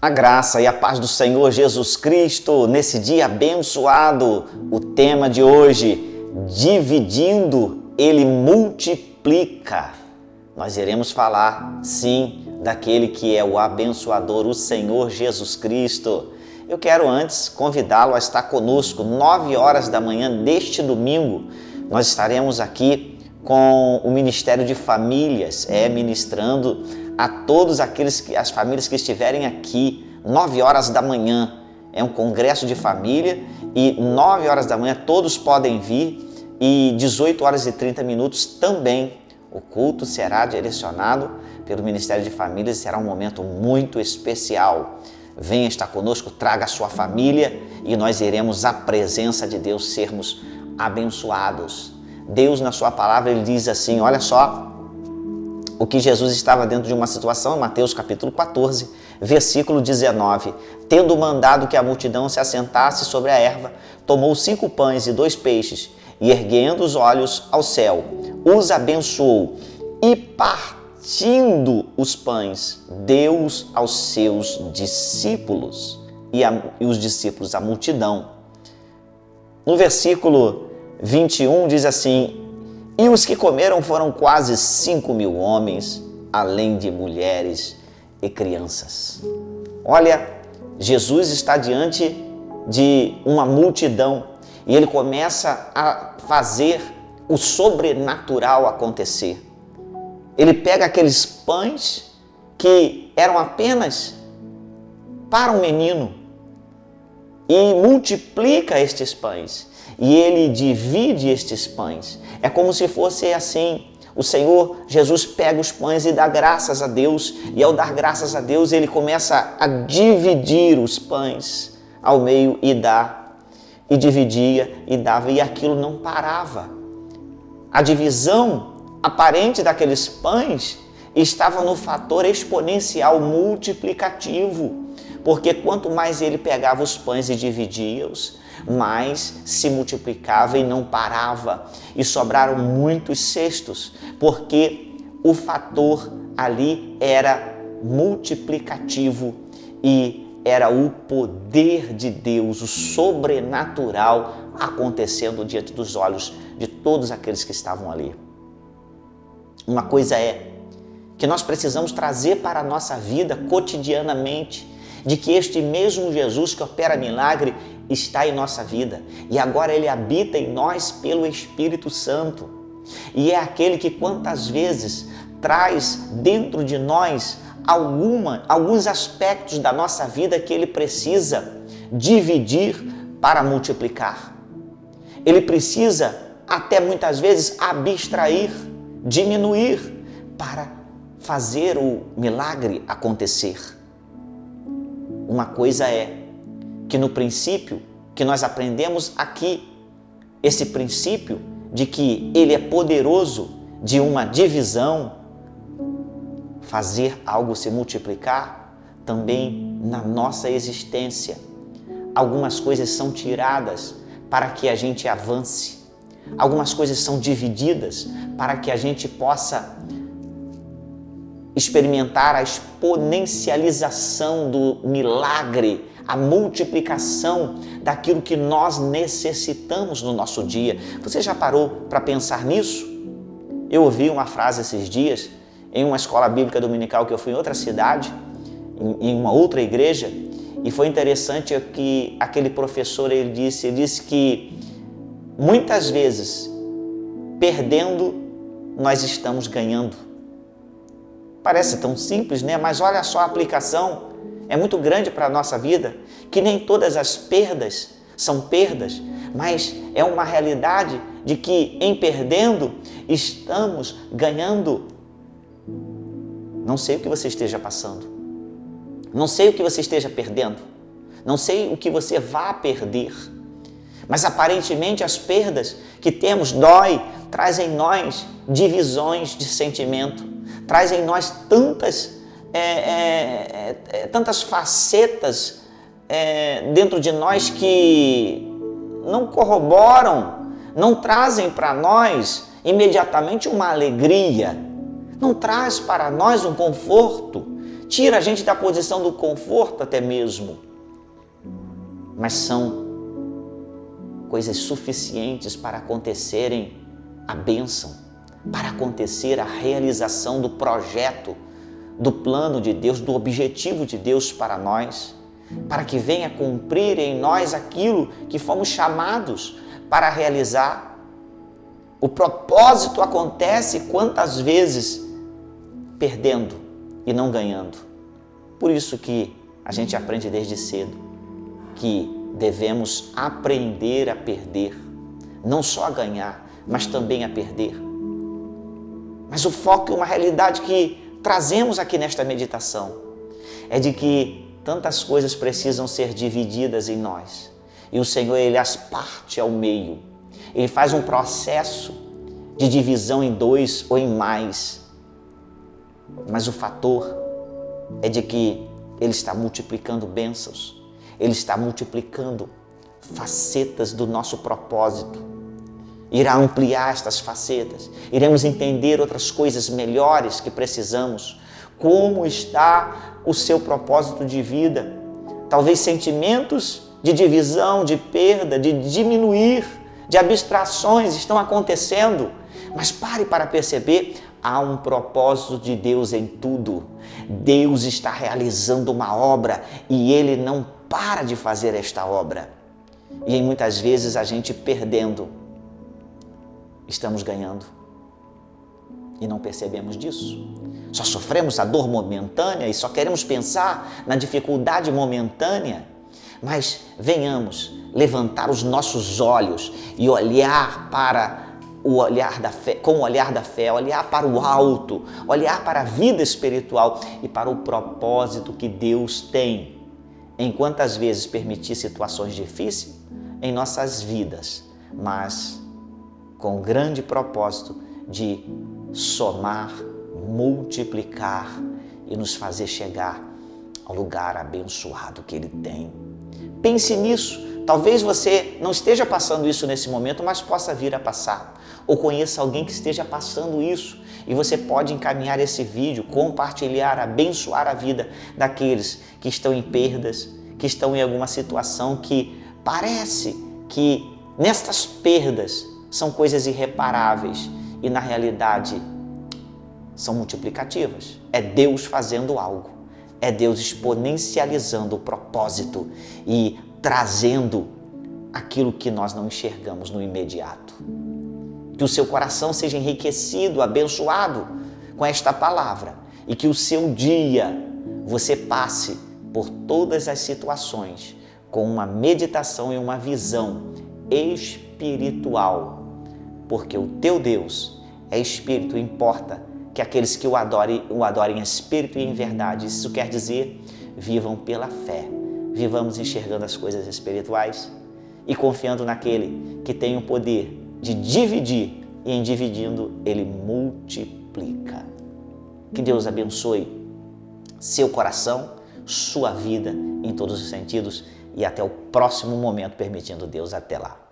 A graça e a paz do Senhor Jesus Cristo, nesse dia abençoado, o tema de hoje, dividindo, Ele multiplica. Nós iremos falar, sim, daquele que é o abençoador, o Senhor Jesus Cristo. Eu quero antes convidá-lo a estar conosco, 9 horas da manhã deste domingo. Nós estaremos aqui com o Ministério de Famílias, ministrando a todos as famílias que estiverem aqui, 9 horas da manhã. É um congresso de família e 9 horas da manhã todos podem vir e 18 horas e 30 minutos também. O culto será direcionado pelo Ministério de Famílias e será um momento muito especial. Venha estar conosco, traga a sua família e nós iremos à presença de Deus sermos abençoados. Deus, na sua palavra, ele diz assim, olha só, o que Jesus estava dentro de uma situação, em Mateus capítulo 14, versículo 19. Tendo mandado que a multidão se assentasse sobre a erva, tomou 5 pães e 2 peixes, e erguendo os olhos ao céu, os abençoou, e partindo os pães, deu-os aos seus discípulos, e os discípulos, a multidão. No versículo 21 diz assim, e os que comeram foram quase 5.000 homens, além de mulheres e crianças. Olha, Jesus está diante de uma multidão e ele começa a fazer o sobrenatural acontecer. Ele pega aqueles pães que eram apenas para um menino e multiplica estes pães. E ele divide estes pães. É como se fosse assim, o Senhor Jesus pega os pães e dá graças a Deus, e ao dar graças a Deus, ele começa a dividir os pães ao meio e dá, e dividia e dava, e aquilo não parava. A divisão aparente daqueles pães estava no fator exponencial multiplicativo, porque quanto mais ele pegava os pães e dividia-os, mais se multiplicava e não parava, e sobraram muitos cestos, porque o fator ali era multiplicativo e era o poder de Deus, o sobrenatural acontecendo diante dos olhos de todos aqueles que estavam ali. Uma coisa é que nós precisamos trazer para a nossa vida cotidianamente, de que este mesmo Jesus que opera milagre está em nossa vida e agora ele habita em nós pelo Espírito Santo, e é aquele que quantas vezes traz dentro de nós alguns aspectos da nossa vida que ele precisa dividir para multiplicar. Ele precisa até muitas vezes abstrair, diminuir para fazer o milagre acontecer. Uma coisa é que no princípio que nós aprendemos aqui, esse princípio de que ele é poderoso de uma divisão, fazer algo se multiplicar, também na nossa existência. Algumas coisas são tiradas para que a gente avance, algumas coisas são divididas para que a gente possa experimentar a exponencialização do milagre, a multiplicação daquilo que nós necessitamos no nosso dia. Você já parou para pensar nisso? Eu ouvi uma frase esses dias em uma escola bíblica dominical que eu fui em outra cidade, em uma outra igreja, e foi interessante que aquele professor ele disse que muitas vezes perdendo nós estamos ganhando. Parece tão simples, né? Mas olha só, a aplicação é muito grande para a nossa vida, que nem todas as perdas são perdas, mas é uma realidade de que em perdendo estamos ganhando. Não sei o que você esteja passando, não sei o que você esteja perdendo, não sei o que você vá perder, mas aparentemente as perdas que temos trazem em nós divisões de sentimento, traz em nós tantas facetas dentro de nós que não corroboram, não trazem para nós imediatamente uma alegria, não traz para nós um conforto, tira a gente da posição do conforto até mesmo, mas são coisas suficientes para acontecerem a bênção, para acontecer a realização do projeto, do plano de Deus, do objetivo de Deus para nós, para que venha cumprir em nós aquilo que fomos chamados para realizar. O propósito acontece quantas vezes perdendo e não ganhando. Por isso que a gente aprende desde cedo que devemos aprender a perder, não só a ganhar, mas também a perder. Mas o foco é uma realidade que trazemos aqui nesta meditação, é de que tantas coisas precisam ser divididas em nós. E o Senhor, Ele as parte ao meio. Ele faz um processo de divisão em dois ou em mais. Mas o fator é de que Ele está multiplicando bênçãos. Ele está multiplicando facetas do nosso propósito. Irá ampliar estas facetas. Iremos entender outras coisas melhores que precisamos. Como está o seu propósito de vida? Talvez sentimentos de divisão, de perda, de diminuir, de abstrações estão acontecendo. Mas pare para perceber, há um propósito de Deus em tudo. Deus está realizando uma obra e Ele não para de fazer esta obra. E muitas vezes a gente perdendo, estamos ganhando e não percebemos disso. Só sofremos a dor momentânea e só queremos pensar na dificuldade momentânea. Mas venhamos levantar os nossos olhos e olhar para o olhar da fé, com o olhar da fé, olhar para o alto, olhar para a vida espiritual e para o propósito que Deus tem. Em quantas vezes permitir situações difíceis em nossas vidas, mas com o grande propósito de somar, multiplicar e nos fazer chegar ao lugar abençoado que Ele tem. Pense nisso. Talvez você não esteja passando isso nesse momento, mas possa vir a passar. Ou conheça alguém que esteja passando isso e você pode encaminhar esse vídeo, compartilhar, abençoar a vida daqueles que estão em perdas, que estão em alguma situação que parece que nestas perdas são coisas irreparáveis e na realidade são multiplicativas. É Deus fazendo algo, é Deus exponencializando o propósito e trazendo aquilo que nós não enxergamos no imediato. Que o seu coração seja enriquecido, abençoado com esta palavra e que o seu dia você passe por todas as situações com uma meditação e uma visão espiritual, porque o teu Deus é espírito, importa que aqueles que o adorem em espírito e em verdade. Isso quer dizer, vivam pela fé, vivamos enxergando as coisas espirituais e confiando naquele que tem o poder de dividir e em dividindo Ele multiplica. Que Deus abençoe seu coração, sua vida em todos os sentidos e até o próximo momento, permitindo Deus. Até lá.